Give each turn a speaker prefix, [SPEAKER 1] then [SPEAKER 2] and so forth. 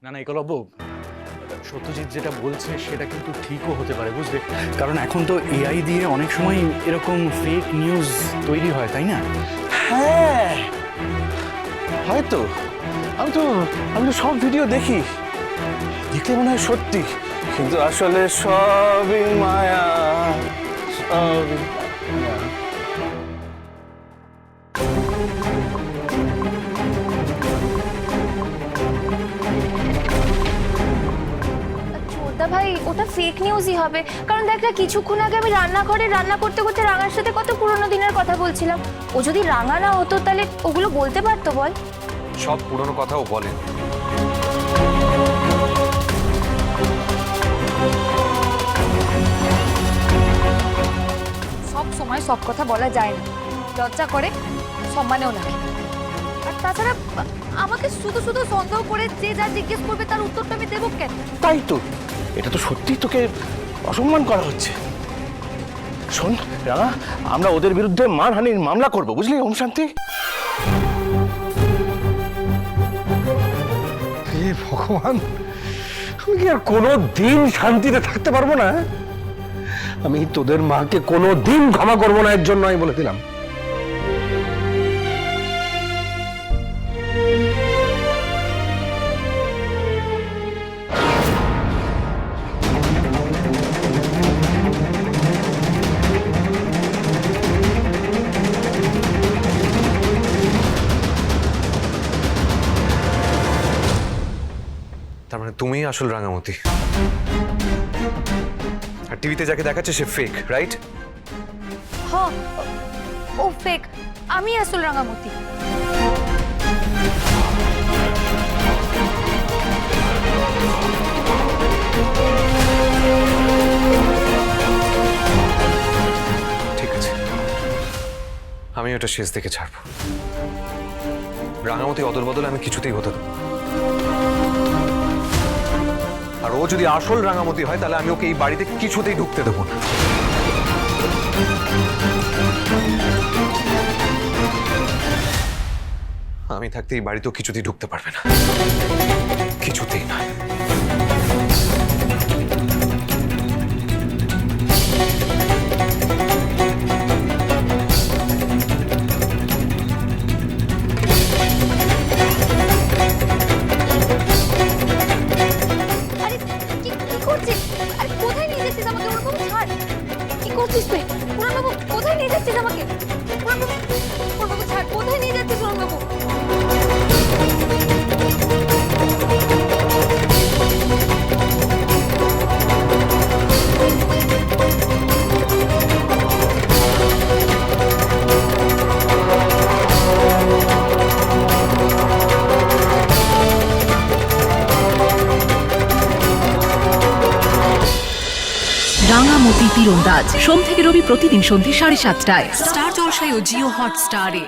[SPEAKER 1] না না একলব্য, সত্যজিৎ যেটা বলছে সেটা কিন্তু ঠিকও হতে পারে, বুঝলে? কারণ এখন তো এআই দিয়ে অনেক সময় এরকম ফেক নিউজ তৈরি হয়, তাই না?
[SPEAKER 2] হ্যাঁ, হয়তো। আমি তো সব ভিডিও দেখি, দেখলে মনে হয় সত্যি, কিন্তু আসলে সবই মায়া, সবই মায়া।
[SPEAKER 3] ছোটদা ভাই, ওটা ফেক নিউজই হবে। কারণ দেখ না, কিছুক্ষণ আগে আমি রান্নাঘরে রান্না করতে করতে রাঙার সাথে কত পুরোনো দিনের কথা বলছিলাম। ও যদি রাঙা না হতো তাহলে ওগুলো বলতে পারতো, বল?
[SPEAKER 4] সব পুরনো কথাও বলেন।
[SPEAKER 3] সব সময় সব কথা বলা যায় না, লজ্জা করে, সম্মানেও লাগে। আর তাছাড়া আমাকে শুধু শুধু সন্দেহ করে যে যা জিজ্ঞেস করবে তার উত্তরটা আমি দেবো কেন?
[SPEAKER 2] তাই তো, এটা তো সত্যি তোকে অসম্মান করা হচ্ছে। শোন রাঙা, আমরা ওদের বিরুদ্ধে মানহানির মামলা করব, বুঝলি? ওম শান্তি।
[SPEAKER 5] হে ভগবান, আমি কি আর কোনো দিন শান্তিতে থাকতে পারবো না? আমি তোদের মাকে কোনো দিন ক্ষমা করবো না, এর জন্য আমি বলে দিলাম।
[SPEAKER 4] তার মানে তুমিই আসল রাঙামতি, আর টিভিতে যাকে দেখাচ্ছে সে ফেক, রাইট?
[SPEAKER 3] হ্যাঁ, ও ফেক, আমি আসল রাঙামতি।
[SPEAKER 4] ঠিক আছে, আমি ওটা শেষ দেখে ছাড়বো। রাঙামতি অদল বদলে আমি কিছুতেই হতে দেবো। আর ও যদি আসল রাঙামতি হয় তাহলে আমি ওকে এই বাড়িতে কিছুতেই ঢুকতে দেবো না। আমি থাকতে এই বাড়িতেও কিছুতেই ঢুকতে পারবে না, কিছুতেই না।
[SPEAKER 3] আরে কি করছিস? আরে কোথায় নিয়ে যাচ্ছিস আমাকে? ওরকম ছাড়। কি করছিস তুই? পুরনবাবু, কোথায় নিয়ে যাচ্ছিস আমাকে? পুরনবাবু ছাড়, কোথায় নিয়ে যাচ্ছিস পুরনবাবু?
[SPEAKER 6] রাঙামতি তীরন্দাজ সোম থেকে রবি প্রতিদিন সন্ধ্যে 7:30টায় স্টার জলসায় ও জিও হটস্টারে।